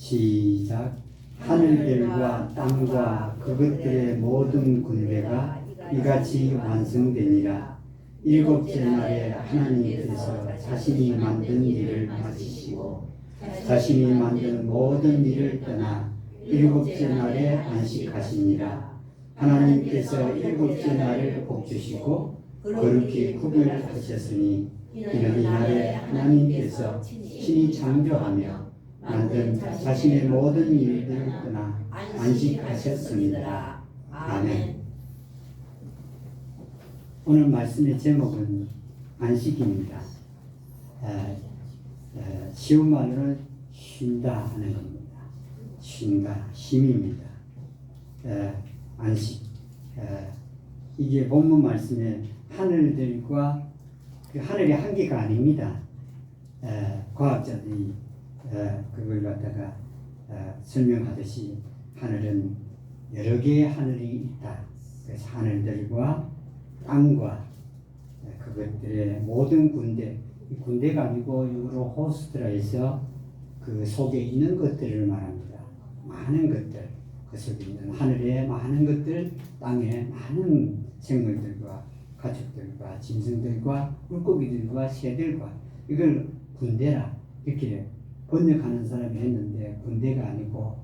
시작. 하늘들과 땅과 그것들의 모든 군대가 이같이 완성되니라. 일곱째 날에 하나님께서 자신이 만든 일을 마치시고 자신이 만든 모든 일을 떠나 일곱째 날에 안식하시니라. 하나님께서 일곱째 날을 복주시고 거룩히 구별하셨으니 이는 이날에 하나님께서 친히 창조하며 만든 자신의 모든 일들을 떠나 안식하셨습니다. 아멘. 오늘 말씀의 제목은 안식입니다. 쉬운 말로는 쉰다 하는 겁니다. 쉰다, 쉼입니다. 안식. 이게 본문 말씀에 하늘들과 그 하늘의 한계가 아닙니다. 과학자들이 그걸 갖다가 설명하듯이 하늘은 여러 개의 하늘이 있다. 그래서 하늘들과 땅과 그것들의 모든 군대, 군대가 아니고 유로 호스트라 해서 그 속에 있는 것들을 말합니다. 많은 것들, 그 속에 있는 하늘의 많은 것들, 땅의 많은 생물들과 가축들과 짐승들과 물고기들과 새들과 이걸 군대라 이렇게 번역하는 사람이 했는데 군대가 아니고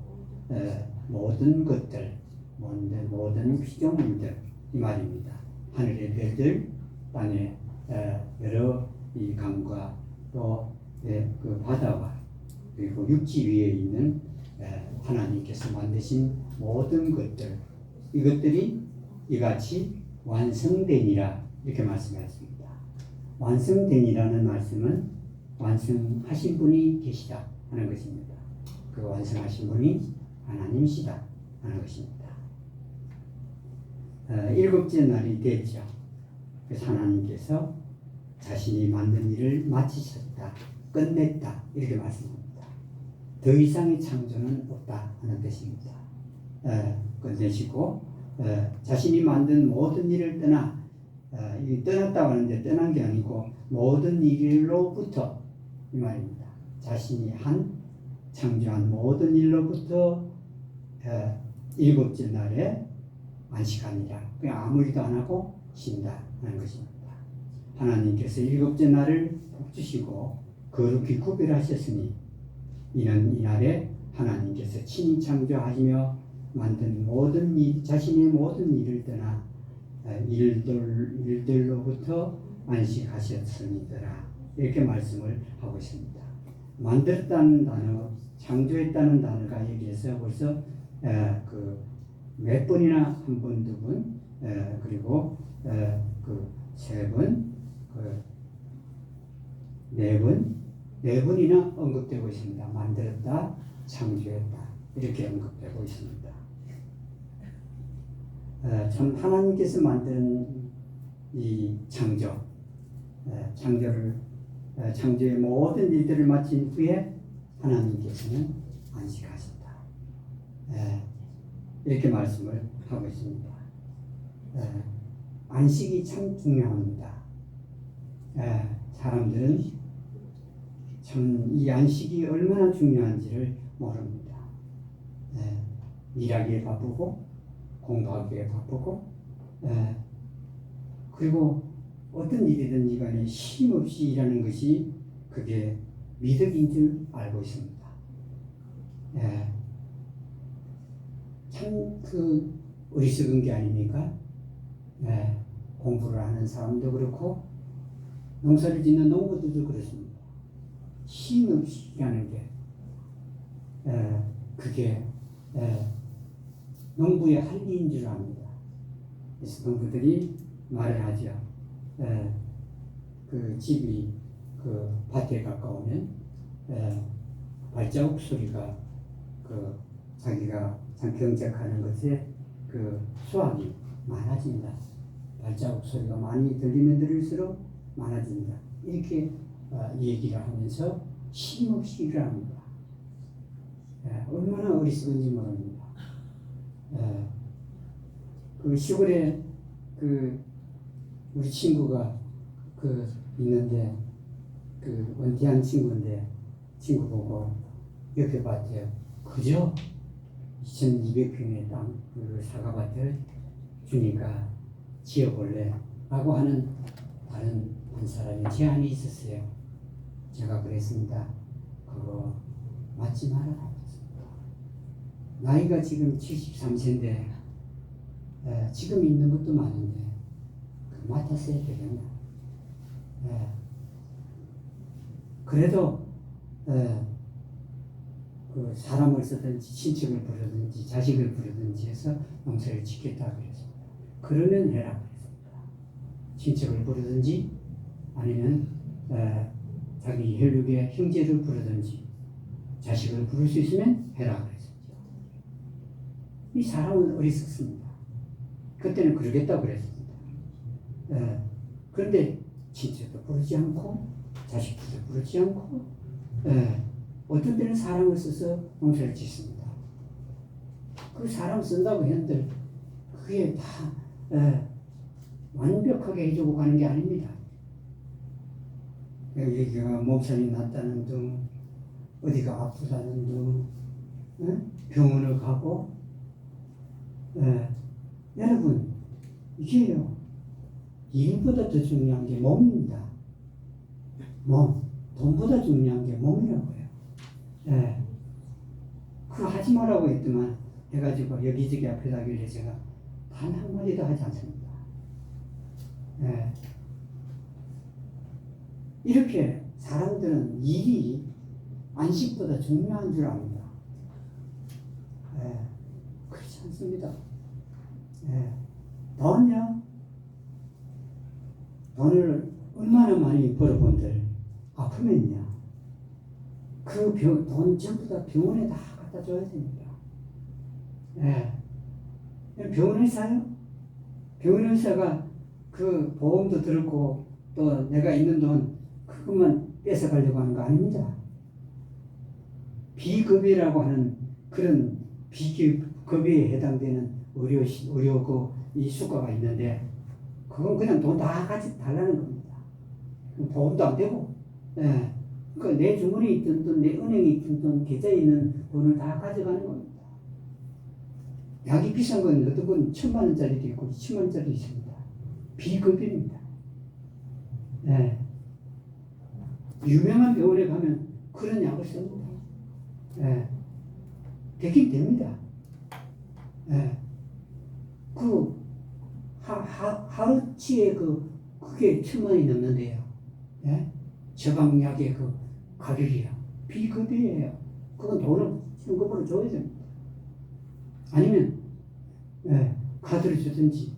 모든 것들, 모든 피조물들 이 말입니다. 하늘의 별들, 땅의 여러 이 강과 또 그 바다와 그리고 육지 위에 있는 하나님께서 만드신 모든 것들, 이것들이 이같이 완성되니라 이렇게 말씀하셨습니다. 완성되니라는 말씀은 완성하신 분이 계시다 하는 것입니다. 그 완성하신 분이 하나님이시다 하는 것입니다. 일곱째 날이 됐죠. 그래서 하나님께서 자신이 만든 일을 마치셨다, 끝냈다 이렇게 말씀합니다. 더 이상의 창조는 없다 하는 뜻입니다. 끝내시고 자신이 만든 모든 일을 떠났다고 하는데 떠난 게 아니고 모든 일로부터 이 말입니다. 자신이 창조한 모든 일로부터 일곱째 날에 안식하니라. 그냥 아무 일도 안 하고 쉰다 하는 것입니다. 하나님께서 일곱째 날을 복주시고 거룩히 구별하셨으니 이는 이날에 하나님께서 친히 창조하시며 만든 모든 일, 자신의 모든 일을 떠나 일들로부터 안식하셨으니더라. 이렇게 말씀을 하고 있습니다. 만들었다는 단어, 창조했다는 단어가 여기에서 벌써 몇 번이나 한 번, 두 번, 그리고 세 번, 네 번이나 언급되고 있습니다. 만들었다, 창조했다 이렇게 언급되고 있습니다. 참 하나님께서 만든 이 창조의 모든 일들을 마친 후에 하나님께서는 안식하셨다. 이렇게 말씀을 하고 있습니다. 안식이 참 중요합니다. 사람들은 참 이 안식이 얼마나 중요한지를 모릅니다. 일하기에 바쁘고 공부하기에 바쁘고 그리고 어떤 일이든지 간에 쉼 없이 일하는 것이 그게 미덕인 줄 알고 있습니다. 참 어리석은 게 아닙니까? 공부를 하는 사람도 그렇고 농사를 짓는 농부들도 그렇습니다. 쉼 없이 일하는 게 그게 농부의 할 일인 줄 압니다. 그래서 농부들이 말을 하죠. 그 집이 그 밭에 가까우면 발자국 소리가 자기가 참 경작하는 것에 수확이 많아진다. 발자국 소리가 많이 들리면 들릴수록 많아진다. 이렇게 얘기를 하면서 쉼없이 일을 합니다. 얼마나 어리석은지 모릅니다. 그 시골에 우리 친구가 있는데 원태한 친구인데 친구 보고 옆에 밭에 그저 2,200평의 땅, 그 사과밭을 주니까 지어볼래? 라고 하는 다른 한 사람의 제안이 있었어요. 제가 그랬습니다. 그거 맞지 말아라. 나이가 지금 73세인데 지금 있는 것도 많은데 맡았어야 되겠나. 그래도 그 사람을 쓰든지 친척을 부르든지 자식을 부르든지 해서 농사를 짓겠다 그랬습니다. 그러면 해라 그랬습니다. 친척을 부르든지 아니면 자기 혈육의 형제를 부르든지 자식을 부를 수 있으면 해라 그랬습니다. 이 사람은 어리석습니다. 그때는 그러겠다고 그랬습니다. 그런데 친척도 부르지 않고 자식도 부르지 않고 어떤 때는 사람을 써서 농사를 짓습니다. 그 사람 쓴다고 했는데 그게 다 완벽하게 해주고 가는 게 아닙니다. 여기가 몸살이 났다는 둥, 어디가 아프다는 둥, 병원을 가고 여러분 이게요 일보다 더 중요한 게 몸입니다. 몸, 돈보다 중요한 게 몸이라고요. 그거 하지 말라고 했더만 해가지고 여기저기 앞에 다길래 제가 단 한마디도 하지 않습니다. 이렇게 사람들은 일이 안식보다 중요한 줄 압니다. 그렇지 않습니다. 돈요? 돈을 얼마나 많이 벌어본들 아프면요. 그 돈 전부 다 병원에 다 갖다 줘야 됩니다. 병원 의사요? 병원 의사가 그 보험도 들었고 또 내가 있는 돈 그것만 뺏어가려고 하는 거 아닙니다. 비급여라고 하는 그런 비급여에 해당되는 의료 이 수가가 있는데 그건 그냥 돈 다 같이 달라는 겁니다. 보험도 안 되고, 그 내 주머니에 있던 돈, 내 은행에 있던 돈, 계좌에 있는 돈을 다 가져가는 겁니다. 약이 비싼 건 어떤 건 1,000만 원짜리도 있고 2,000만 원짜리도 있습니다. 비급여입니다. 유명한 병원에 가면 그런 약을 씁니다. 되긴 됩니다. 그 하루치에 그게 1,000만 원이 넘는데요. 처방약의 그 가격이요. 비급여예요. 그건 돈을 현금으로 줘야 됩니다. 아니면 카드를 주든지.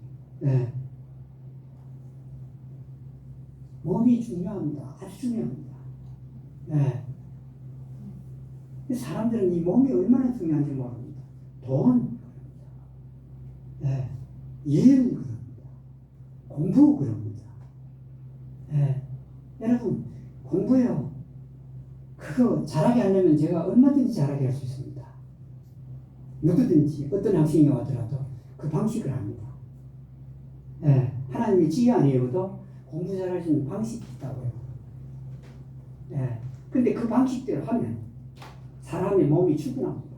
몸이 중요합니다. 아주 중요합니다. 사람들은 이 몸이 얼마나 중요한지 모릅니다. 돈 그럽니다. 일 그럽니다. 공부 그럽니다. 여러분 공부요. 그거 잘하게 하려면 제가 얼마든지 잘하게 할 수 있습니다. 누구든지 어떤 학생이 와더라도 그 방식을 합니다. 하나님의 지혜 아니어도 공부 잘할 수 있는 방식이 있다고요. 근데 그 방식대로 하면 사람의 몸이 충분합니다.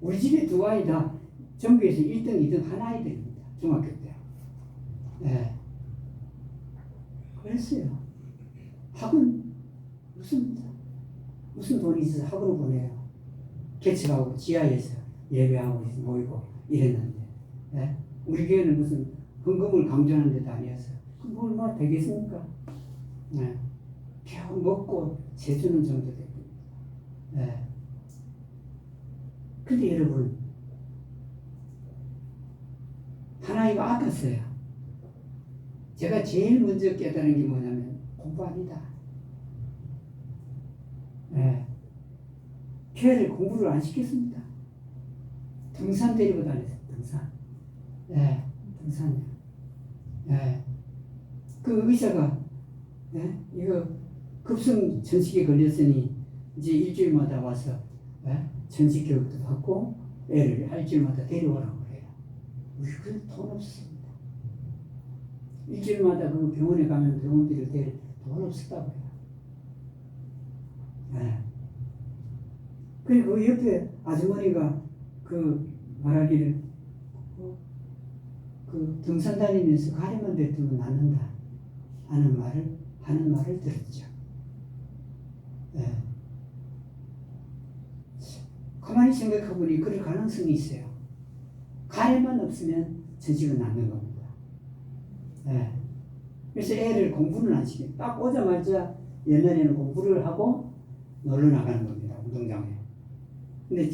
우리 집에 두 아이 다 전교에서 1등, 2등 한 아이들입니다. 중학교 때. 그랬어요. 학원 무슨 돈이 있어서 학원을 보내요. 개척하고 지하에서 예배하고 모이고 이랬는데 우리 교회는 무슨 헌금을 강조하는 데도 아니었어요. 그럼 얼마나 되겠습니까? 겨우 먹고 재주는 정도 됩니다. 근데 여러분 하나이가 아팠어요. 제가 제일 먼저 깨달은 게 뭐냐면 공부 아니다. 걔를 공부를 안 시켰습니다. 등산 데리고 다녔어요. 등산. 등산이요. 그 의사가 이거 급성 전식에 걸렸으니 이제 일주일마다 와서 전식 교육도 받고 애를 일주일마다 데려오라고 그래요. 우리 그 돈 없습니다. 일주일마다 그 병원에 가면 병원비를 댈 돈 없었다고 해요. 예. 그리고 그 옆에 아주머니가 그 말하기를 그 등산 다니면서 가리만 뱉으면 낫는다 하는 말을 들었죠. 예. 가만히 생각해보니 그럴 가능성이 있어요. 가래만 없으면 전직은 낫는 겁니다. 예. 그래서 애를 공부는 안 시켜요. 딱 오자마자 옛날에는 공부를 하고 놀러 나가는 겁니다. 운동장에. 근데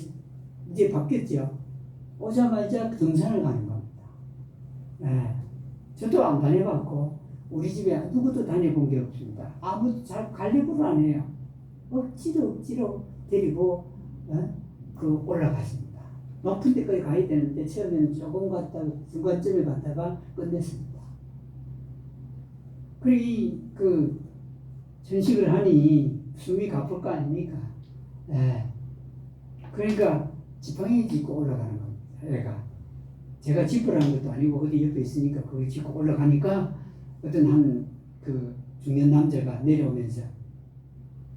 이제 바뀌었죠. 오자마자 등산을 가는 겁니다. 예. 저도 안 다녀봤고 우리 집에 누구도 다녀본 게 없습니다. 아무도 잘 가려고 안 해요. 억지로 데리고 올라갔습니다. 높은 데까지 가야 되는데 처음에는 조금 갔다가 중간쯤에 갔다가 끝냈습니다. 그리고 그 전식을 하니 숨이 가쁠 거 아닙니까? 예. 그러니까 지팡이 짚고 올라가는 겁니다. 애가 제가 짚으라는 것도 아니고 어디 옆에 있으니까 그걸 짚고 올라가니까 어떤 한 그 중년 남자가 내려오면서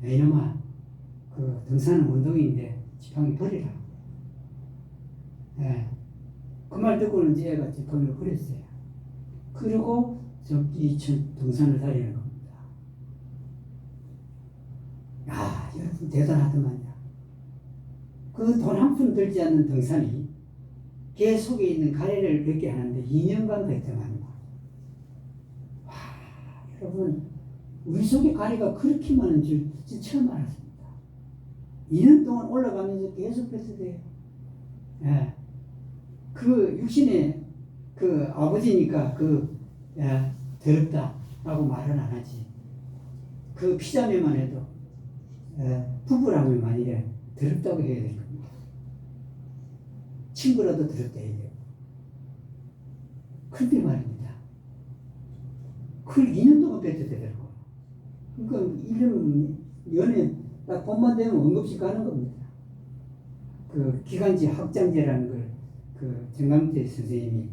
이놈아 그 등산은 운동인데 지팡이 버리라. 예. 그 말 듣고는 이제 애가 지팡이를 버렸어요. 그리고 저기 등산을 다니는 겁니다. 야, 여러분 대단하더만요. 그 돈 한 푼 들지 않는 등산이 개 속에 있는 가래를 뱉게 하는데 2년간 뱉더만요. 와, 여러분 우리 속에 가래가 그렇게 많은 줄 처음 알았습니다. 2년 동안 올라가면서 계속 뱉어대요. 예. 그 육신의 그 아버지니까 더럽다라고 말은 안 하지. 그 피자매만 해도 부부라면 이래 더럽다고 해야 될 겁니다. 친구라도 더럽다 해야 돼요. 그런데 말입니다. 그걸 2년 동안 뱉어대더라고요. 그러니까 1년 연애 딱 봄만 되면 응급실 가는 겁니다. 그 기관지 확장제라는 걸 그 정강태 선생님이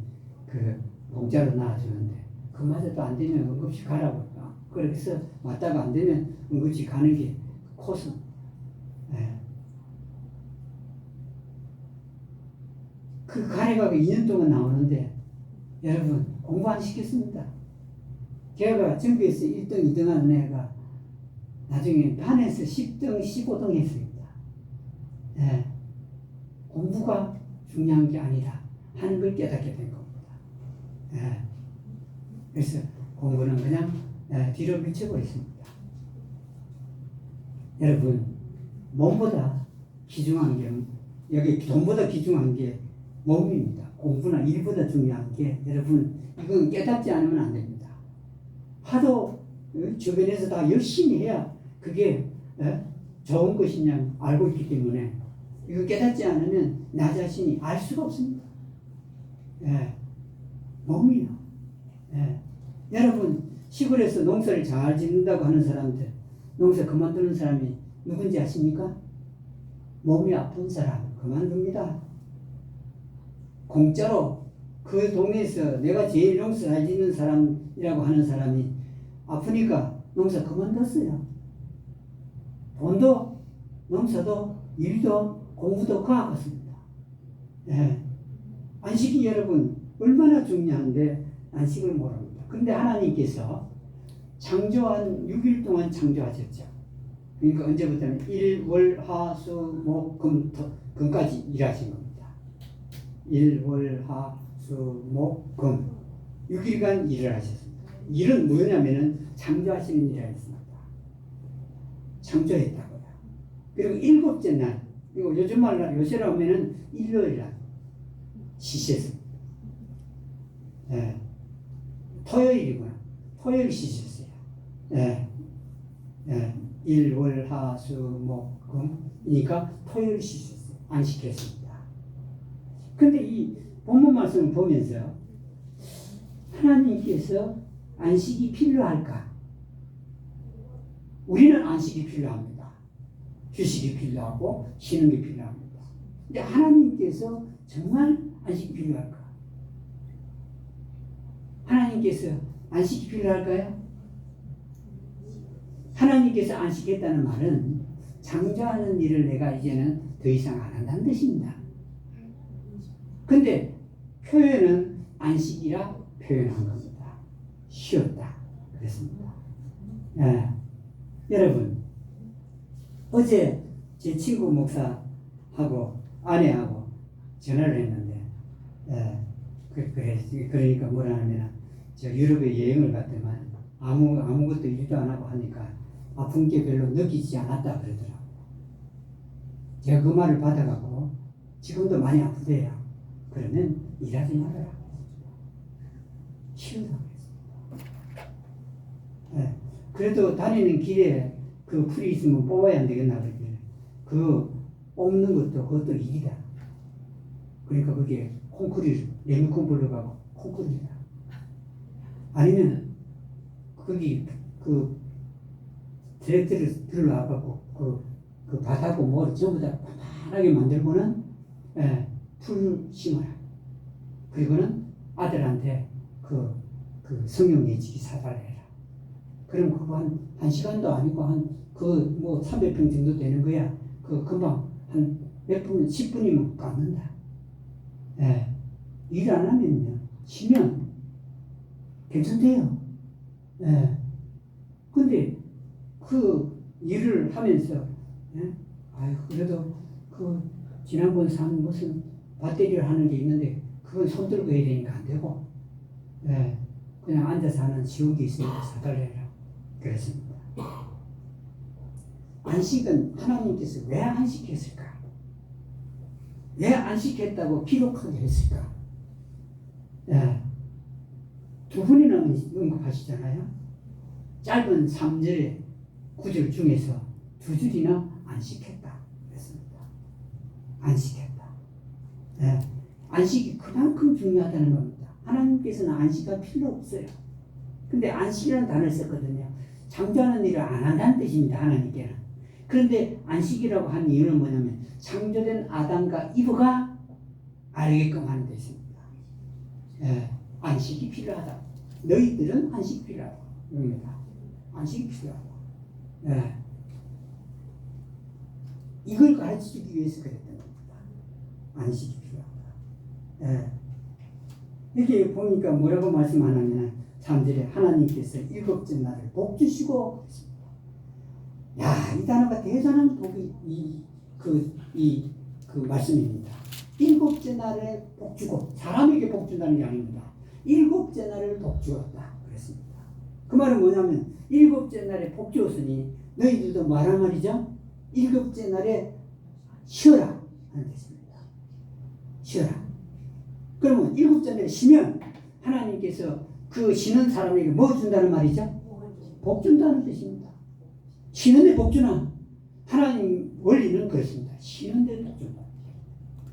그 공짜로 놔주는데 그마저도 안 되면 응급실 가라고. 그래서 왔다가 안 되면 응급실 가는 게 코스. 예. 그 가래가 2년 동안 나오는데 여러분 공부 안 시켰습니다. 걔가 전교에서 1등, 2등 하는 애가 나중에 반에서 10등, 15등 했습니다. 예. 공부가 중요한 게 아니라 하는 걸 깨닫게 된 겁니다. 예. 그래서 공부는 그냥 뒤로 밀쳐버렸습니다. 여러분 몸보다 귀중한 게 여기 돈보다 귀중한 게 몸입니다. 공부나 일보다 중요한 게 여러분 이건 깨닫지 않으면 안 됩니다. 하도 주변에서 다 열심히 해야 그게 좋은 것이냐 알고 있기 때문에 이거 깨닫지 않으면 나 자신이 알 수가 없습니다. 예. 몸이요. 예. 여러분 시골에서 농사를 잘 짓는다고 하는 사람들 농사 그만두는 사람이 누군지 아십니까? 몸이 아픈 사람 그만둡니다. 공짜로 그 동네에서 내가 제일 농사 잘 짓는 사람이라고 하는 사람이 아프니까 농사 그만뒀어요. 돈도 농사도 일도 공부도 가아갔습니다. 예. 안식이 여러분 얼마나 중요한데 안식을 모릅니다. 그런데 하나님께서 창조한 6일 동안 창조하셨죠. 그러니까 언제부터는 일, 월, 화, 수, 목, 금까지 일하신 겁니다. 일, 월, 화, 수, 목, 금 6일간 일을 하셨습니다. 일은 뭐냐면은 창조하시는 일을 했습니다. 창조했다고요. 그리고 일곱째 날 이거 요즘 말로 요새로 하면은 일요일 날 쉬셨습니다. 예. 토요일이구나. 토요일 쉬셨어요. 예. 예. 일, 월, 하, 수, 목, 금이니까 토요일 쉬셨어요. 안식했습니다. 근데 이 본문 말씀을 보면서 하나님께서 안식이 필요할까? 우리는 안식이 필요합니다. 휴식이 필요하고 쉬는 게 필요합니다. 근데 하나님께서 정말 안식이 필요할까? 하나님께서 안식이 필요할까요? 하나님께서 안식했다는 말은 창조하는 일을 내가 이제는 더 이상 안 한다는 뜻입니다. 근데 표현은 안식이라 표현한 겁니다. 쉬었다. 그랬습니다. 예. 여러분, 어제 제 친구 목사하고 아내하고 전화를 했는데, 그러니까 뭐라 하면, 저 유럽에 여행을 갔더만 아무것도 일도 안 하고 하니까 아픈 게 별로 느끼지 않았다 그러더라고요. 제가 그 말을 받아갖고 지금도 많이 아프대요. 그러면 일하지 말아라. 쉬우라고 했습니다. 네. 그래도 다니는 길에 그 풀이 있으면 뽑아야 안 되겠나 그러길래 그 뽑는 것도 그것도 일이다. 그러니까 그게 콩쿠리를 레미콘불로 가고 콩쿠리다. 아니면 거기 그 트랙터를 들러와갖고 그 밭하고 뭐를 전부 다 파만하게 만들고는 풀을 심어라. 그리고는 아들한테 그 성경 예지기 사달라 해라. 그럼 그거 한 시간도 아니고 뭐 300평 정도 되는 거야. 그 금방 한 몇 분, 10분이면 깎는다. 일 안 하면요. 쉬면 괜찮대요. 근데 그 일을 하면서, 아유, 그래도 지난번 산 무슨 배터리를 하는 게 있는데, 그건 손 들고 해야 되니까 안 되고, 그냥 앉아서 하는 쉬운 게 있으니까 사달래라. 그랬습니다. 안식은 하나님께서 왜 안식했을까? 왜 안식했다고 기록하게 했을까? 두 분이나 언급하시잖아요. 짧은 3절의 구절 중에서 두 줄이나 안식했다. 그랬습니다. 안식했다. 안식이 그만큼 중요하다는 겁니다. 하나님께서는 안식할 필요 없어요. 근데 안식이라는 단어를 썼거든요. 창조하는 일을 안 한다는 뜻입니다. 하나님께는. 그런데 안식이라고 한 이유는 뭐냐면 창조된 아담과 이브가 알게끔 하는 뜻입니다. 안식이 필요하다. 너희들은 안식이 필요하다. 입니다. 안식이 필요하다. 이걸 가르치기 위해서 그랬던 겁니다. 안식이 필요하다. 여기 보니까 뭐라고 말씀하냐면 3절에 하나님께서 일곱째 날을 복 주시고 그랬습니다. 야, 이 단어가 대단한 복이 그 말씀입니다. 일곱째 날에 복 주고 사람에게 복 준다는 게 아닙니다. 일곱째 날을 복 주었다 그랬습니다. 그 말은 뭐냐면 일곱째 날에 복 주었으니 너희들도 말한 말이죠. 일곱째 날에 쉬어라 하는 뜻입니다. 쉬어라. 그러면 일곱째 날에 쉬면 하나님께서 그 쉬는 사람에게 뭐 준다는 말이죠? 복 준다는 뜻입니다. 쉬는데 복 주나? 하나님 원리는 그렇습니다. 쉬는데 복 준다.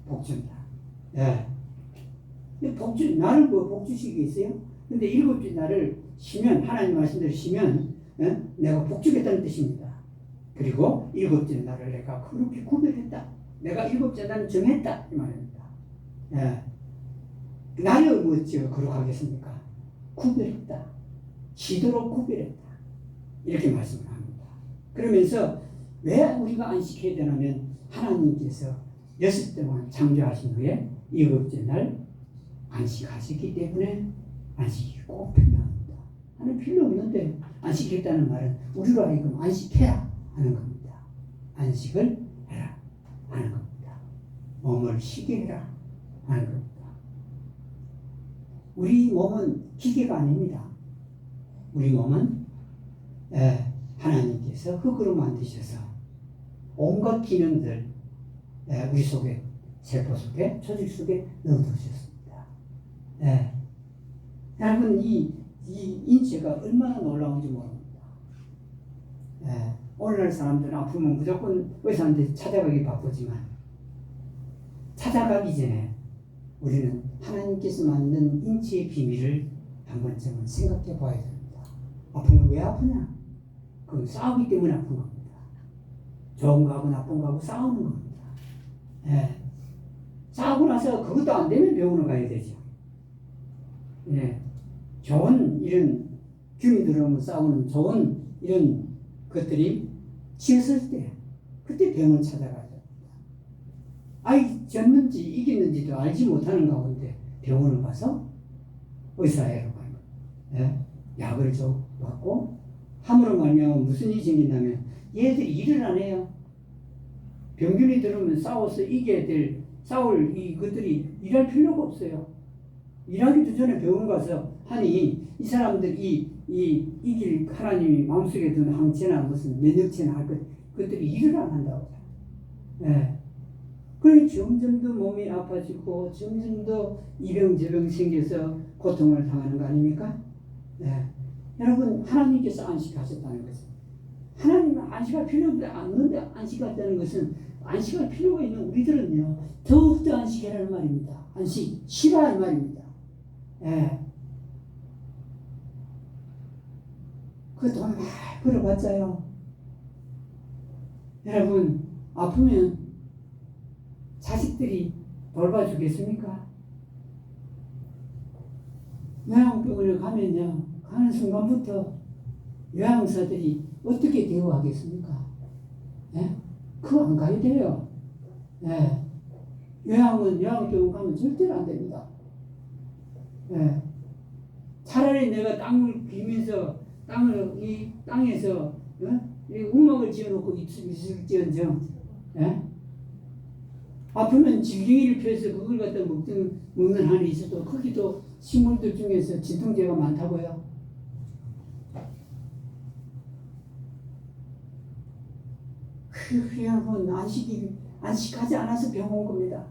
복 준다. 나를 뭐 복 주시겠어요? 근데 일곱째 날을 쉬면, 하나님 말씀대로 쉬면, 내가 복 주겠다는 뜻입니다. 그리고 일곱째 날을 내가 그렇게 구별했다. 내가 일곱째 날을 정했다. 이 말입니다. 나를 뭐 거룩하겠습니까? 구별했다. 쉬도록 구별했다. 이렇게 말씀을 합니다. 그러면서 왜 우리가 안식해야 되냐면 하나님께서 6일 동안 창조하신 후에 일곱째 날 안식하셨기 때문에 안식이 꼭 필요합니다. 하는 필요 없는데 안식했다는 말은 우리로 하여금 안식해라 하는 겁니다. 안식을 해라 하는 겁니다. 몸을 쉬게 해라 하는 겁니다. 우리 몸은 기계가 아닙니다. 우리 몸은 하나님께서 흙으로 만드셔서 온갖 기능들 우리 속에, 세포 속에, 조직 속에 넣어두셨습니다. 여러분, 이 인체가 얼마나 놀라운지 모릅니다. 오늘날 사람들은 아프면 무조건 의사한테 찾아가기 바쁘지만 찾아가기 전에 우리는 하나님께서 만든 인체의 비밀을 한 번쯤은 생각해 봐야 됩니다. 아픈 건 왜 아프냐? 그건 싸우기 때문에 아픈 겁니다. 좋은 거하고 나쁜 거하고 싸우는 겁니다. 싸우고 나서 그것도 안 되면 병원을 가야 되죠. 좋은 이런 균이 들어오면 싸우는 좋은 이런 것들이 치였을 때 그때 병원 찾아가죠. 아이 졌는지 이겼는지도 알지 못하는 가운데 병원을 가서 의사애로 가는 거예요. 예? 약을 받고 함으로 말미암아 무슨 일이 생긴다면 얘들이 일을 안 해요. 병균이 들으면 싸워서 이겨야 싸울 이것들이 일할 필요가 없어요. 일하기도 전에 병원 가서 하니 이 사람들이 이길 하나님이 마음속에 둔 항체나 무슨 면역체나 할 것들이 일을 안 한다고. 예. 그러니 점점 더 몸이 아파지고 점점 더 이병저병 생겨서 고통을 당하는 거 아닙니까? 예. 여러분 하나님께서 안식하셨다는 것은 하나님은 안식할 필요가 없는데 안식했다는 것은 안식할 필요가 있는 우리들은요 더욱더 안식해라는 말입니다. 안식 쉬라 이 말입니다. 예. 그 돈 많이 벌어봤자요. 여러분 아프면 자식들이 돌봐주겠습니까? 요양병원에 가면요 가는 순간부터 요양사들이 어떻게 대우하겠습니까? 예? 그거 안 가야 돼요. 예. 요양병원 가면 절대로 안 됩니다. 예. 차라리 내가 땅을 비면서 이 땅에서 이 우막을 지어놓고 있을지언정 예? 아프면 질갱이를 펴서 그걸 갖다 먹는 한이 있어도 거기도 식물들 중에서 진통제가 많다고요. 여러분 안식하지 않아서 병 온 겁니다.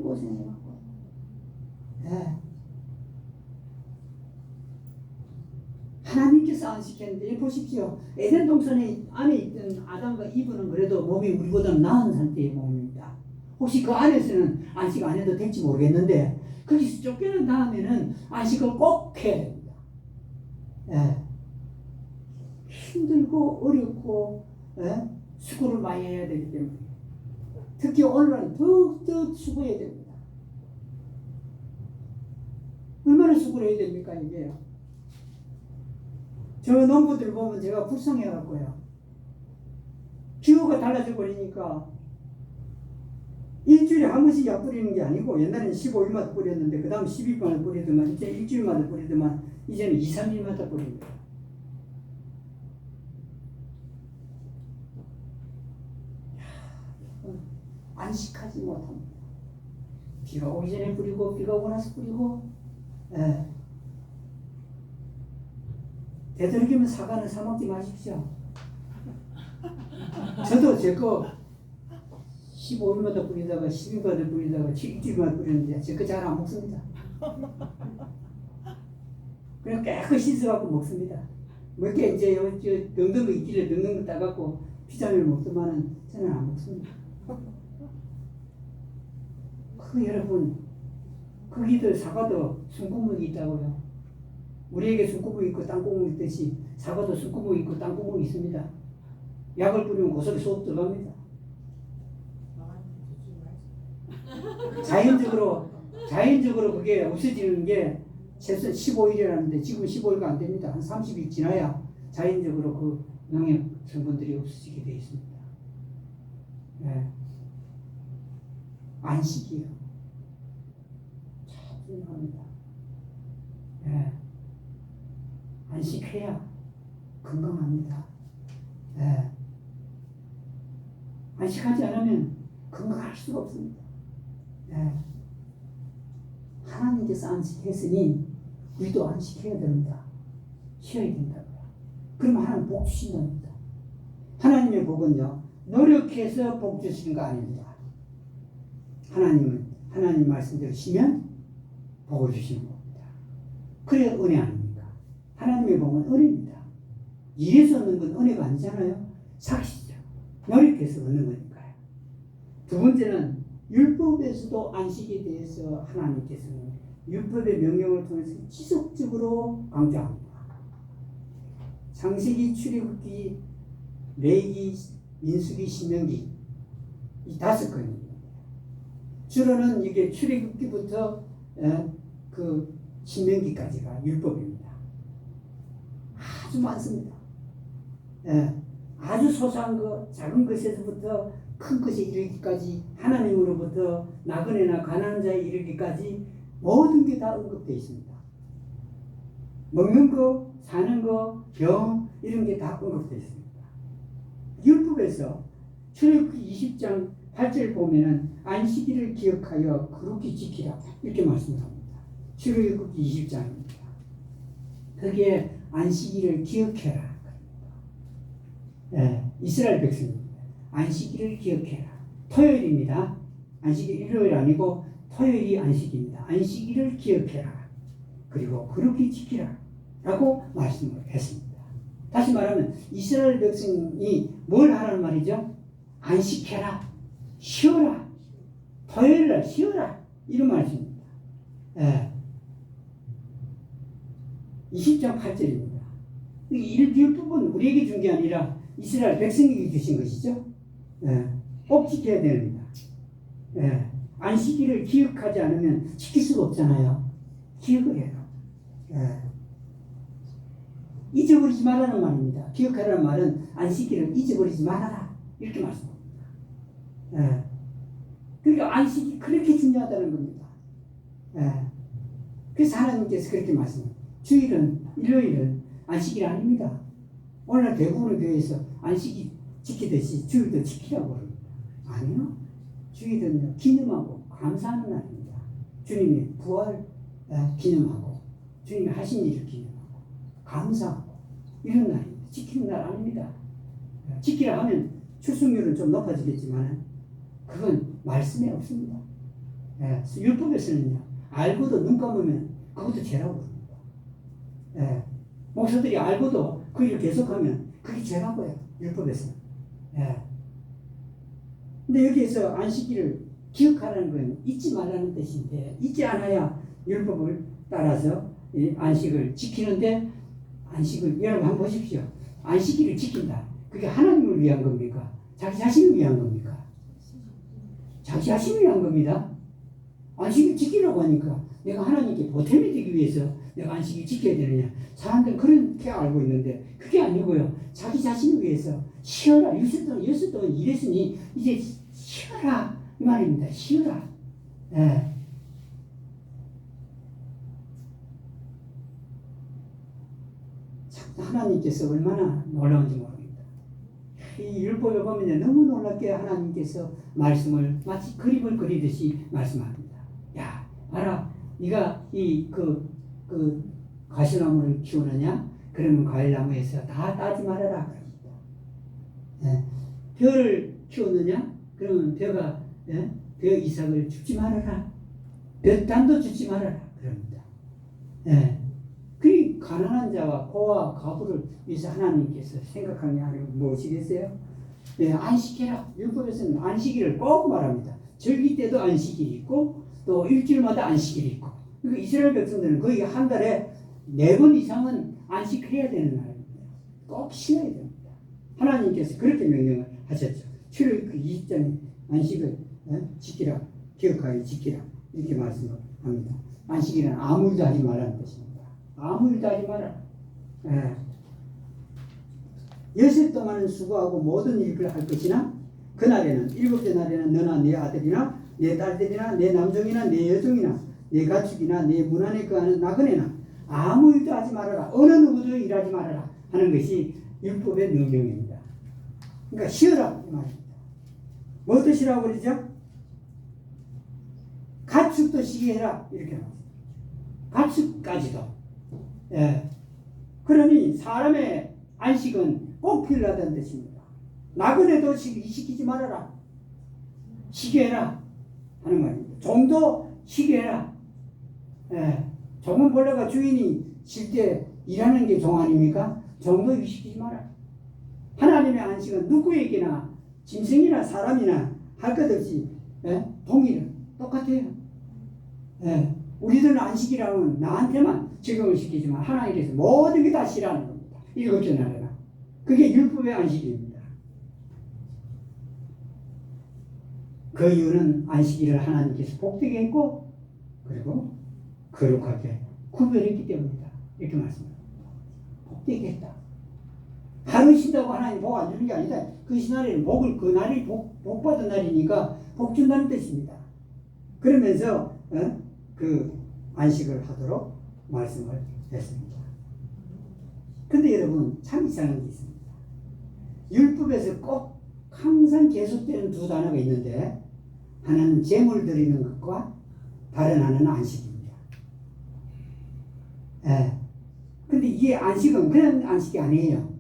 고생해갖고. 네. 하나님께서 안식했는데 보십시오. 에덴 동산에 안에 있던 아담과 이브는 그래도 몸이 우리보다 나은 상태의 몸입니다. 혹시 그 안에서는 안식 안 해도 될지 모르겠는데 거기서 쫓겨난 다음에는 안식을 꼭 해야 됩니다. 네. 힘들고 어렵고 수고를 많이 해야 되기 때문에 특히 오늘은 더욱더 수고해야 됩니다. 얼마나 수고를 해야 됩니까 이게요. 저 농부들 보면 제가 불쌍해갖고요. 기후가 달라져 버리니까 일주일에 한 번씩 약 뿌리는 게 아니고 옛날에는 15일마다 뿌렸는데 그 다음 10일마다 뿌리더만 이제 일주일마다 뿌리더만 이제는 2, 3일마다 뿌립니다. 안식하지 못합니다. 비가 오기 전에 뿌리고 비가 오고 나서 뿌리고 되도록이면 사과는 사 먹지 마십시오. 저도 제 거 15일마다 뿌리다가 10일마다 뿌리다가 7일마다 뿌리는데 제 거 잘 안 먹습니다. 그냥 깨끗이 씻어갖고 먹습니다. 몇 개 이제 넣는 거 있길래 넣는 거 따갖고 피자를 먹더만은 저는 안 먹습니다. 여러분 거기도 사과도 숨구멍이 있다고요. 우리에게 숨구멍이 있고 땅구멍이 있듯이 사과도 숨구멍이 있고 땅구멍이 있습니다. 약을 뿌리면 고속에 쏙 들어갑니다. 자연적으로 그게 없어지는 게 최소 15일이라는데 지금 15일가 안 됩니다. 한 30일 지나야 자연적으로 그 영양 성분들이 없어지게 되어 있습니다. 네. 안식이요. 중요합니다. 예. 안식해야 건강합니다. 예. 안식하지 않으면 건강할 수가 없습니다. 예. 하나님께서 안식했으니 우리도 안식해야 됩니다. 쉬어야 된다고요. 그럼 하나님 복 주신답니다. 하나님의 복은요 노력해서 복 주시는 거 아닙니다. 하나님은 하나님 말씀대로 쉬면 복을 주시는 겁니다. 그래 은혜 아닙니까? 하나님의 복은 은혜입니다. 일해서 얻는 건 은혜가 아니잖아요. 삭시죠. 노력해서 얻는 거니까요. 두 번째는 율법에서도 안식에 대해서 하나님께서는 율법의 명령을 통해서 지속적으로 강조합니다. 창세기, 출애굽기, 레위기, 민수기, 신명기 이 5건입니다. 주로는 이게 출애굽기부터 그 신명기까지가 율법입니다. 아주 많습니다. 예, 아주 소소한 것, 작은 것에서부터 큰 것에 이르기까지 하나님으로부터 나그네나 가난한 자에 이르기까지 모든 게 다 언급되어 있습니다. 먹는 거, 사는 거, 병 이런 게 다 언급되어 있습니다. 율법에서 출애굽기 20장 8절 보면은 안식일을 기억하여 거룩히 지키라 이렇게 말씀합니다. 출애굽기 20장입니다. 거기에 안식일을 기억해라. 예, 이스라엘 백성입니다. 안식일을 기억해라. 토요일입니다. 안식일 일요일 아니고 토요일이 안식입니다. 안식일을 기억해라. 그리고 거룩히 지키라. 라고 말씀을 했습니다. 다시 말하면 이스라엘 백성이 뭘 하라는 말이죠? 안식해라. 쉬어라. 토요일날 쉬어라. 이런 말씀입니다. 예. 20장 8절입니다. 이 율법은 우리에게 준 게 아니라 이스라엘 백성에게 주신 것이죠. 예. 꼭 지켜야 됩니다. 예. 안식일을 기억하지 않으면 지킬 수가 없잖아요. 기억을 해요. 예. 잊어버리지 말라는 말입니다. 기억하라는 말은 안식일을 잊어버리지 말아라. 이렇게 말씀합니다. 예. 그러니까 안식이 그렇게 중요하다는 겁니다. 예. 그래서 하나님께서 그렇게 말씀합니다. 주일은, 일요일은 안식일 아닙니다. 오늘날 대부분의 교회에서 안식일 지키듯이 주일도 지키라고 합니다. 아니요. 주일은요, 기념하고 감사하는 날입니다. 주님의 부활 기념하고, 주님이 하신 일을 기념하고, 감사하고, 이런 날입니다. 지키는 날 아닙니다. 지키라 하면 출석률은 좀 높아지겠지만, 그건 말씀에 없습니다. 율법에서는요, 알고도 눈 감으면 그것도 죄라고 합니다. 목사들이 알고도 그 일을 계속하면 그게 죄라고요. 율법에서는. 근데 여기에서 안식일을 기억하라는 건 잊지 말라는 뜻인데, 잊지 않아야 율법을 따라서 안식을 지키는데, 안식을 여러분 한번 보십시오. 안식일을 지킨다. 그게 하나님을 위한 겁니까? 자기 자신을 위한 겁니까? 자기 자신을 위한 겁니다. 안식일 지키라고 하니까 내가 하나님께 보탬이 되기 위해서 내가 안식일 지켜야 되느냐. 사람들은 그렇게 알고 있는데 그게 아니고요. 자기 자신을 위해서 쉬어라. 6일 동안 일했으니 이제 쉬어라. 이 말입니다. 쉬어라. 예. 하나님께서 얼마나 놀라운지 모릅니다. 이 율법을 보면 너무 놀랍게 하나님께서 말씀을 마치 그림을 그리듯이 말씀합니다. 야, 봐라. 네가 그 과실나무를 키우느냐? 그러면 과일나무에서 다 따지 말아라. 그럽니다. 예. 벼를 키우느냐? 그러면 벼 이삭을 죽지 말아라. 벼단도 죽지 말아라. 그럽니다. 예. 그 가난한 자와 고와 과부를 위해서 하나님께서 생각한 게 아니고 무엇이겠어요? 예, 안식해라. 율법에서는 안식일을 꼭 말합니다. 절기 때도 안식일이 있고 또 일주일마다 안식일이 있고. 그러니까 이스라엘 백성들은 거의 한 달에 4번 이상은 안식해야 되는 날입니다. 꼭 쉬어야 됩니다. 하나님께서 그렇게 명령을 하셨죠. 출애굽기 20장에 안식을 지키라, 기억하여 지키라 이렇게 말씀을 합니다. 안식일은 아무 일도 하지 말라는 뜻입니다. 아무 일도 하지 마라. 여섯 동안은 수고하고 모든 일을 할 것이나 그날에는 일곱째 날에는 너나 네 아들이나 네 딸들이나 네 남종이나 네 여종이나 네 가축이나 네 문 안에 거하는 나그네나 아무 일도 하지 말아라. 어느 누구도 일하지 말아라 하는 것이 율법의 명령입니다. 그러니까 쉬어라 이 말입니다. 뭐 드시라고 그러죠? 가축도 쉬게 해라 이렇게 나옵니다. 가축까지도. 예. 그러니 사람의 안식은 꼭 필요하다는 뜻입니다. 나그네도 시키지 말아라. 쉬게 해라 하는 말입니다. 종도 쉬게 해라. 예. 종은 본래가 주인이 쉴 때 일하는 게 종 아닙니까? 종도 시키지 마라. 하나님의 안식은 누구에게나 짐승이나 사람이나 할 것 없이 동일은 똑같아요. 예. 우리들은 안식이라면 나한테만 적용을 시키지만 하나님께서 모든 게 다 싫어하는 겁니다. 일곱째 날에나. 그게 율법의 안식입니다. 그 이유는 안식일을 하나님께서 복되게 했고 그리고 거룩하게 구별했기 때문이다. 이렇게 말씀합니다. 복되게 했다. 하루 쉰다고 하나님 복 안 주는 게 아니다. 그 날에는 그 날이 복 받은 날이니까 복 준다는 뜻입니다. 그러면서 그 안식을 하도록 말씀을 했습니다. 근데 여러분 참 이상한 게 있습니다. 율법에서 꼭 항상 계속되는 두 단어가 있는데 하나는 제물 드리는 것과 다른 하나는 안식입니다. 예. 근데 이게 안식은 그냥 안식이 아니에요.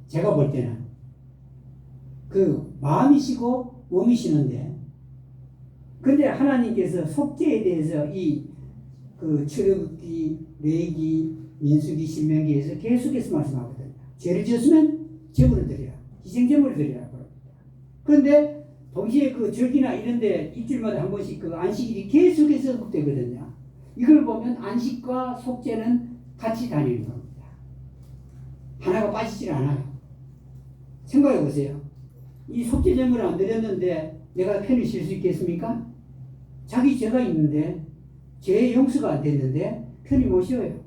제가 볼 때는 그 마음이 쉬고 몸이 쉬는데, 근데 하나님께서 속죄에 대해서 그 출애굽기, 레위기, 민수기, 신명기에서 계속해서 말씀하거든요. 죄를 지었으면 제물을 드리라, 희생제물을 드리라 그럽니다. 그런데 동시에 그 절기나 이런데 일주일마다 한 번씩 그 안식일이 계속해서 복되거든요. 이걸 보면 안식과 속죄는 같이 다니는 겁니다. 하나가 빠지질 않아요. 생각해 보세요. 이 속죄제물을 안 드렸는데 내가 편히 쉴 수 있겠습니까? 자기 죄가 있는데 죄의 용서가 안 됐는데 편히 못 쉬어요.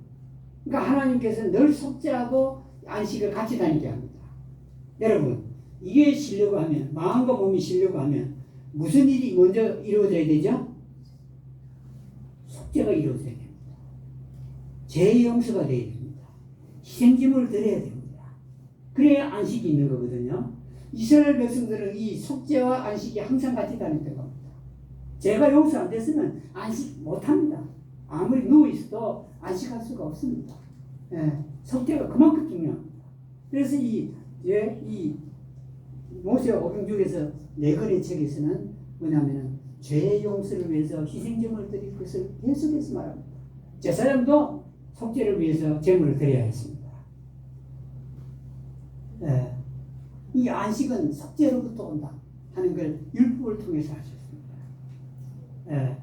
그러니까 하나님께서는 늘 속죄하고 안식을 같이 다니게 합니다. 여러분, 이게 쉬려고 하면, 마음과 몸이 쉬려고 하면 무슨 일이 먼저 이루어져야 되죠? 속죄가 이루어져야 됩니다. 죄의 용서가 되어야 됩니다. 희생제물을 드려야 됩니다. 그래야 안식이 있는 거거든요. 이스라엘 백성들은 이 속죄와 안식이 항상 같이 다녔던 겁니다. 죄가 용서 안 됐으면 안식 못합니다. 아무리 누워있어도 안식할 수가 없습니다. 예, 속죄가 그만큼 중요합니다. 그래서 이 모세 오경 중에서 네 권의 책에서는 뭐냐면은 죄의 용서를 위해서 희생제물을 드릴 것을 계속해서 말합니다. 제사장도 속죄를 위해서 제물을 드려야 했습니다. 예, 이 안식은 속죄로부터 온다 하는 걸 율법을 통해서 하셨습니다. 예,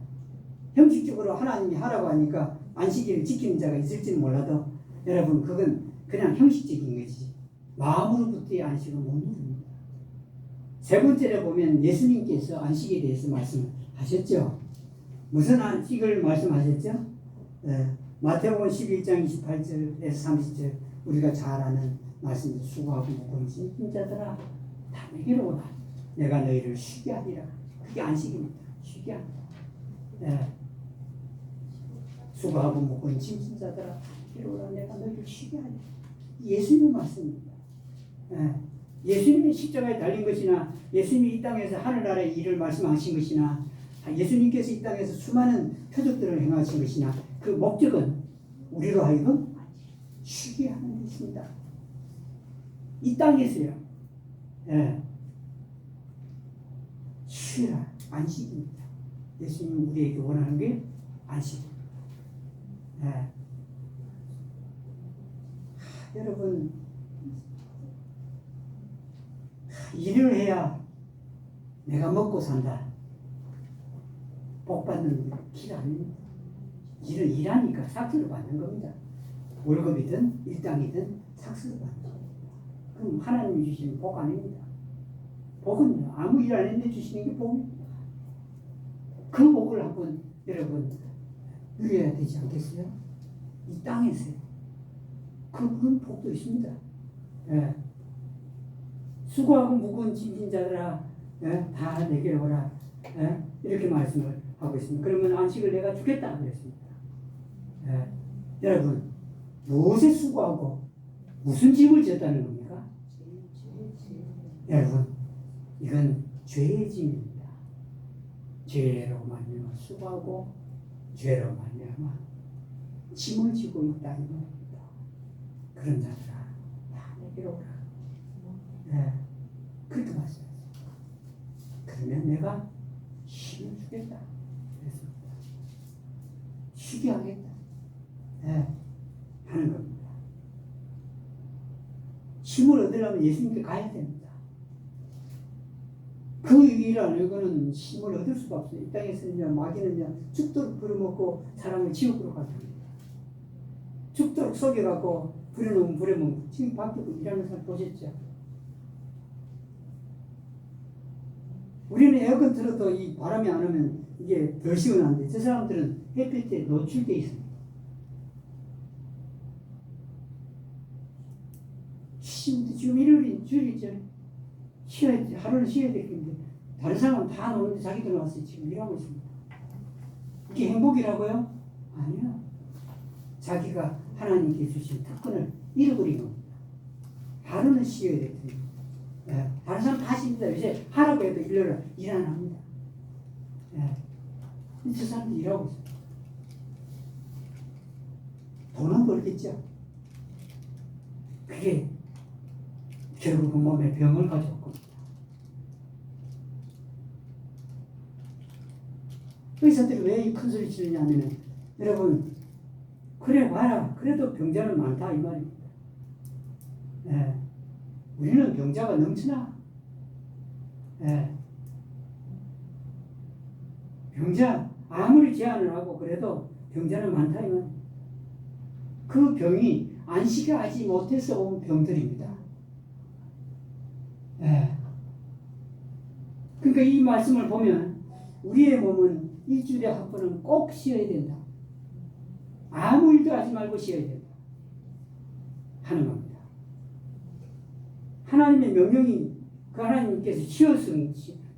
형식적으로 하나님이 하라고 하니까 안식일을 지키는 자가 있을지는 몰라도 여러분 그건 그냥 형식적인 거지 마음으로부터의 안식은 못 누립니다. 세 번째로 보면 예수님께서 안식에 대해서 말씀하셨죠. 무슨 안식을 말씀하셨죠? 예, 마태복음 11장 28절에서 30절 우리가 잘 아는 말씀, 수고하고 무거운 짐진 자들아 다 내게로 오라. 내가 너희를 쉬게 하리라. 그게 안식입니다. 쉬게 합니다. 예. 수고하고 무거운 짐진 자들아 내게로 오라. 내가 너희를 쉬게 하리라. 예수님의 말씀입니다. 예. 예수님이 십자가에 달린 것이나 예수님이 이 땅에서 하늘나라의 일을 말씀하신 것이나 예수님께서 이 땅에서 수많은 표적들을 행하신 것이나 그 목적은 우리로 하여금 쉬게 하는 것입니다. 이 땅에서요. 예. 쉬라. 안식입니다. 예수님은 우리에게 원하는 게 안식입니다. 예. 여러분 일을 해야 내가 먹고 산다. 복 받는 길 아닙니다. 일을 일하니까 삭스를 받는 겁니다. 월급이든 일당이든 삭스를 받는 겁니다. 그럼 하나님이 주시는 복 아닙니다. 복은요, 아무 일 안 했는데 주시는 게 복입니다. 그 복을 한번 여러분 누려야 되지 않겠어요? 이 땅에서요. 그런 복도 있습니다. 예. 수고하고 무거운 짐진 자들아 예? 다 내게로 오라. 예? 이렇게 말씀을 하고 있습니다. 그러면 안식을 내가 주겠다 그랬습니다. 예. 여러분 무엇에 수고하고 무슨 짐을 졌다는 겁니까? 여러분 이건 죄의 짐입니다. 죄로 말미암아 수고하고 죄로 말미암아 짐을 지고 있다 이 말입니다. 그런 자들아 다 내게로 오라. 네, 그렇게 말씀했어요. 그러면 내가 힘을 주겠다 그랬습니다. 쉬게 하겠다. 네, 하는 겁니다. 힘을 얻으려면 예수님께 가야 됩니다. 그 일 안 하고는 힘을 얻을 수가 없어요. 이 땅에서는 마귀는 죽도록 부려먹고 사람을 지옥으로 가게 합니다. 죽도록 속여갖고 부려놓으면 부려먹고 지금 밖에 일하는 사람 보셨죠? 우리는 에어컨 틀어도 이 바람이 안 오면 이게 덜 시원한데 저 사람들은 햇빛에 노출돼 있습니다. 지금 일요일이 주일이죠. 하루는 쉬어야 될 텐데 다른 사람은 다 노는데 자기들 와서 지금 일하고 있습니다. 이게 행복이라고요? 아니요. 자기가 하나님께 주신 특권을 잃어버린 겁니다. 하루는 쉬어야 될 텐데. 예, 다른 사람 다 쉽니다. 이제 하라고 해도 일요일 일 안 합니다. 예. 저 사람들 일하고 있어요. 돈은 벌겠죠. 그게 결국은 몸에 병을 가져올 겁니다. 의사들이 왜 이 큰 소리 치느냐면은 여러분 그래 봐라. 그래도 병자는 많다 이 말입니다. 예. 우리는 병자가 넘치나. 예. 병자 아무리 제한을 하고 그래도 병자는 많다 이 말. 그 병이 안식하지 못해서 온 병들입니다. 예. 그러니까 이 말씀을 보면 우리의 몸은 일주일에 한 번은 꼭 쉬어야 된다. 아무 일도 하지 말고 쉬어야 된다. 하는 겁니다. 하나님의 명령이 그 하나님께서 쉬었음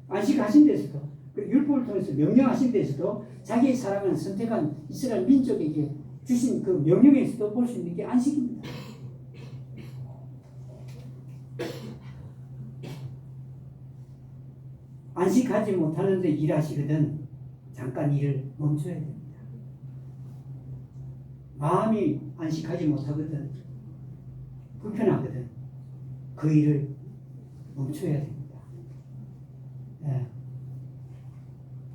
안식하신 데서도 율법을 통해서 명령하신 데서도 자기의 사랑을 선택한 이스라엘 민족에게 주신 그 명령에서도 볼 수 있는 게 안식입니다. 안식하지 못하는데 일하시거든 잠깐 일을 멈춰야 됩니다. 마음이 안식하지 못하거든 불편하거든 그 일을 멈춰야 됩니다. 예.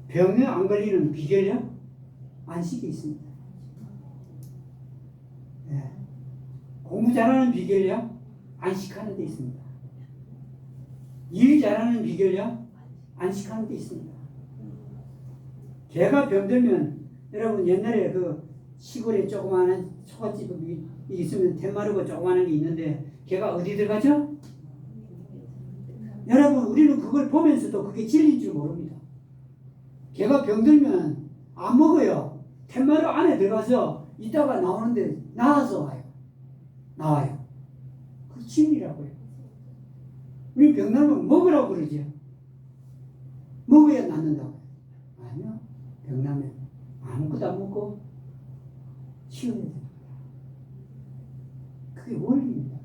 병에 안 걸리는 비결요? 안식이 있습니다. 예. 공부 잘하는 비결요? 안식하는 데 있습니다. 일 잘하는 비결요? 안식하는 데 있습니다. 개가 병들면 여러분 옛날에 그 시골에 조그마한 초가집이 있으면 툇마루가 조그마한 게 있는데 개가 어디 들어가죠? 여러분 우리는 그걸 보면서도 그게 진리인 줄 모릅니다. 개가 병들면 안 먹어요. 툇마루 안에 들어가서 이따가 나오는데 나와서 와요. 나와요. 그 진리라고요. 우리 병나면 먹으라고 그러죠. 먹어야 낫는다고요. 아니요. 병나면 아무것도 안 먹고 치워야 됩니다. 그게 원리입니다.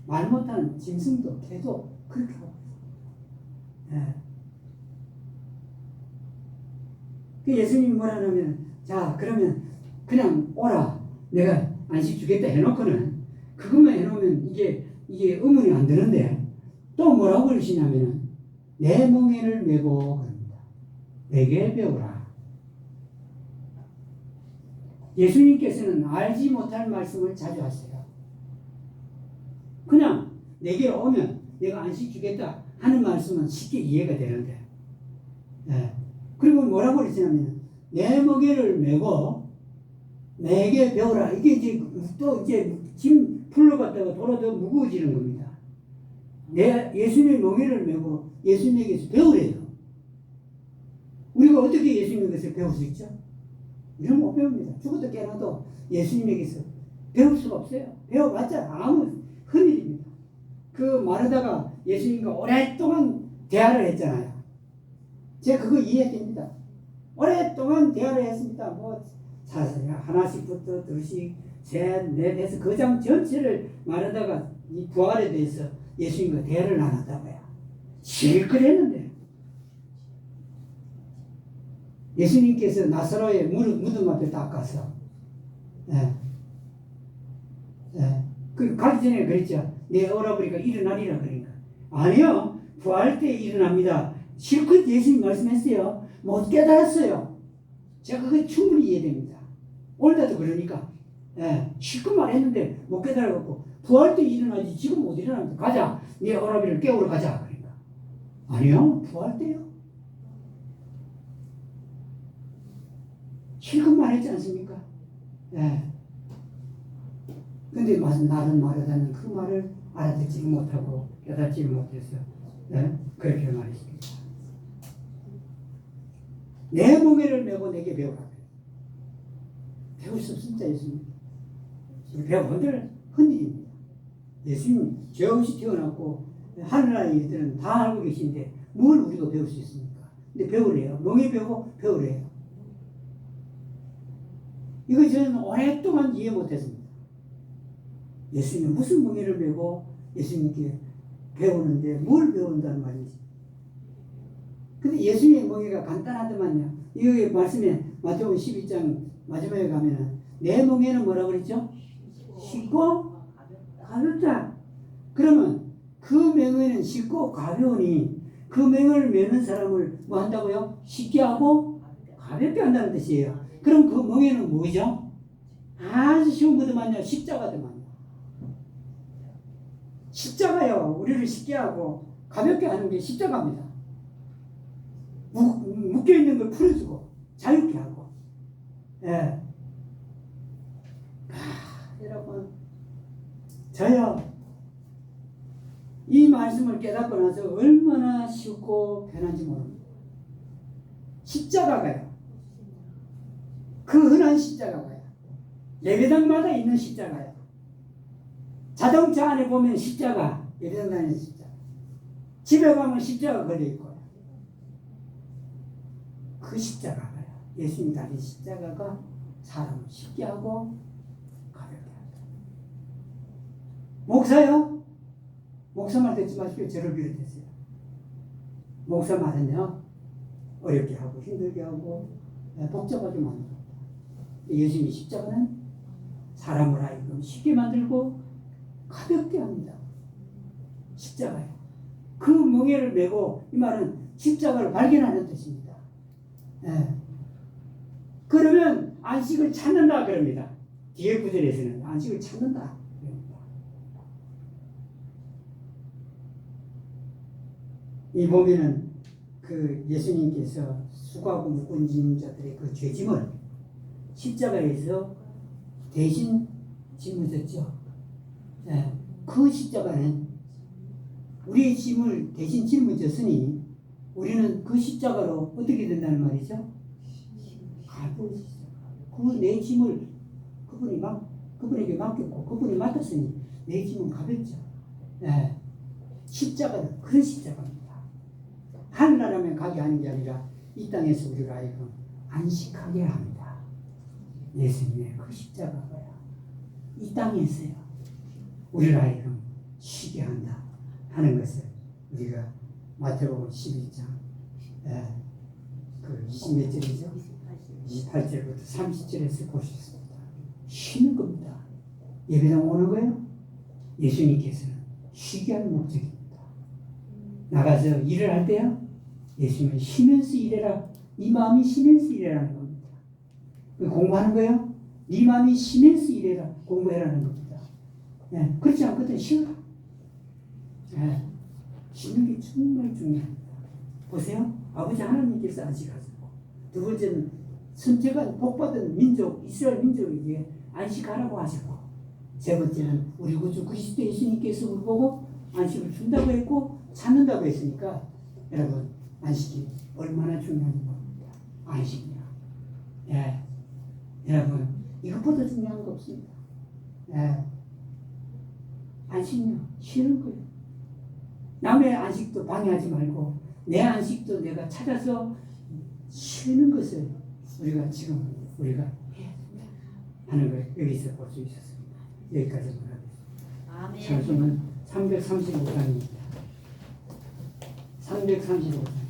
말 못하는 짐승도 개도 그렇게 하고 있어요. 예. 예수님이 뭐라 하냐면 자 그러면 그냥 오라 내가 안식 주겠다 해놓고는 그것만 해놓으면 이게 의문이 안 드는데 또 뭐라고 그러시냐면은 내 멍에를 메고 그럽니다. 내게 배우라. 예수님께서는 알지 못할 말씀을 자주 하세요. 그냥 내게 오면 내가 안식 주겠다 하는 말씀은 쉽게 이해가 되는데 네. 그리고 뭐라고 그러시냐면 내 멍에를 메고 내게 배우라. 이게 이제 또 이제 짐 풀러갔다가 돌아 더 무거워지는 겁니다. 예수님의 멍에를 메고 예수님에게서 배우래요. 우리가 어떻게 예수님에게서 배울 수 있죠? 우리는 못 배웁니다. 죽어도 깨어나도 예수님에게서 배울 수가 없어요. 배워봤자 아무 흔일입니다. 그 마르다가 예수님과 오랫동안 대화를 했잖아요. 제가 그거 이해됩니다. 오랫동안 대화를 했습니다. 뭐 하나씩부터 둘씩 셋, 넷 해서 그 장 전체를 마르다가 이 부활에 대해서 예수님과 대화를 나눴다고요. 실컷 했는데 예수님께서 나사로의 무덤 앞에 딱 가서 그 가기 전에 그랬죠. 내 오라버니까 일어나리라 그러니까 아니요. 부활 때 일어납니다. 실컷 예수님 말씀했어요. 못 깨달았어요. 제가 그게 충분히 이해됩니다. 오늘도 그러니까 실컷 말했는데 못 깨달았고 부활 때 일어나지 지금 못 일어납니다. 가자. 내 오라버니를 깨우러 가자. 그러니까 아니요. 부활 때요. 실컷 말했지 않습니까? 근데 나는 말하자면 그 말을 알아듣지 못하고 깨닫지 못해서 그렇게 말했습니다. 내 멍에를 메고 내게 배우라. 배울 수 없습니다. 예수님. 배워본들 흔일입니다. 예수님 죄 없이 태어났고 하늘나라의 일들은 다 알고 계신데 뭘 우리가 배울 수 있습니까? 근데 배우래요. 멍에 배우고 배우래요. 이거 저는 오랫동안 이해 못했습니다. 예수님이 무슨 멍에를 메고 예수님께 배우는데 뭘 배운다는 말인지. 근데 예수님의 멍에가 간단하더만요. 이 말씀에 마태복음 12장 마지막에 가면은 내 멍에는 뭐라 그랬죠? 쉽고 가볍다. 그러면 그 멍에는 쉽고 가벼우니 그 멍에를 메는 사람을 뭐 한다고요? 쉽게 하고 가볍게 한다는 뜻이에요. 그럼 그 멍에는 뭐죠? 아주 쉬운 거더만요. 십자가더만요. 십자가요. 우리를 쉽게 하고 가볍게 하는 게 십자가입니다. 묶여있는 걸 풀어주고 자유케 하고. 예. 여러분 저요 이 말씀을 깨닫고 나서 얼마나 쉽고 편한지 모릅니다. 십자가가요. 그 흔한 십자가가요. 예배당마다 있는 십자가요. 자동차 안에 보면 십자가, 예배당 다니는 십자가. 집에 가면 십자가 걸려 있고요. 그 십자가가요. 예수님 다린 십자가가 사람을 쉽게 하고 가볍게 한다. 목사요? 목사 말 듣지 마시고 저를 비롯해서요. 목사 말은요, 어렵게 하고 힘들게 하고 복잡하게 만듭니다. 예수님의 십자가는 사람을 하여금 쉽게 만들고 가볍게 합니다. 십자가요. 그 멍에를 메고, 이 말은 십자가를 발견하는 뜻입니다. 예. 그러면 안식을 찾는다 그럽니다. 뒤에 구절에서는 안식을 찾는다 그럽니다. 이 보면은 그 예수님께서 수고하고 묶은 자들의 그 죄짐을 십자가에서 대신 짊어졌죠. 예. 그 십자가는 우리의 짐을 대신 짊어졌으니 우리는 그 십자가로 어떻게 된다는 말이죠? 가벼워지죠. 그 내 짐을 그분에게 맡겼고 그분이 맡았으니 내 짐은 가볍죠. 예. 십자가는 그런 십자가입니다. 하늘나라면 가게 하는 게 아니라 이 땅에서 우리가 하여금 안식하게 합니다. 예수님의 그 십자가가요. 이 땅에서요. 우리를 하여금 쉬게 한다 하는 것을 우리가 마태복음 11장 그 20몇 절이죠? 28절부터 30절에서 볼 수 있습니다. 쉬는 겁니다. 예배당 오는 거예요? 예수님께서는 쉬게 하는 목적입니다. 나가서 일을 할 때요? 예수님은 쉬면서 일해라. 네 마음이 쉬면서 일해라는 겁니다. 공부하는 거예요? 네 마음이 쉬면서 일해라. 공부해라는 겁니다. 네, 그렇지 않거든 쉬어라. 네, 쉬는 게 정말 중요합니다. 보세요. 아버지 하나님께서 안식하셨고 두 번째는 선택한 복받은 민족 이스라엘 민족에게 안식하라고 하셨고 세 번째는 우리 구주 그리스도 예수님께서 우리 보고 안식을 준다고 했고 찾는다고 했으니까 여러분 안식이 얼마나 중요한지 모릅니다. 안식이요. 예. 여러분 이것보다 중요한 거 없습니다. 예. 안식요. 쉬는 거예요. 남의 안식도 방해하지 말고 내 안식도 내가 찾아서 쉬는 것을 우리가 하는 걸 여기서 볼 수 있었습니다. 여기까지 말하겠습니다. 찬송은 335장입니다. 335장.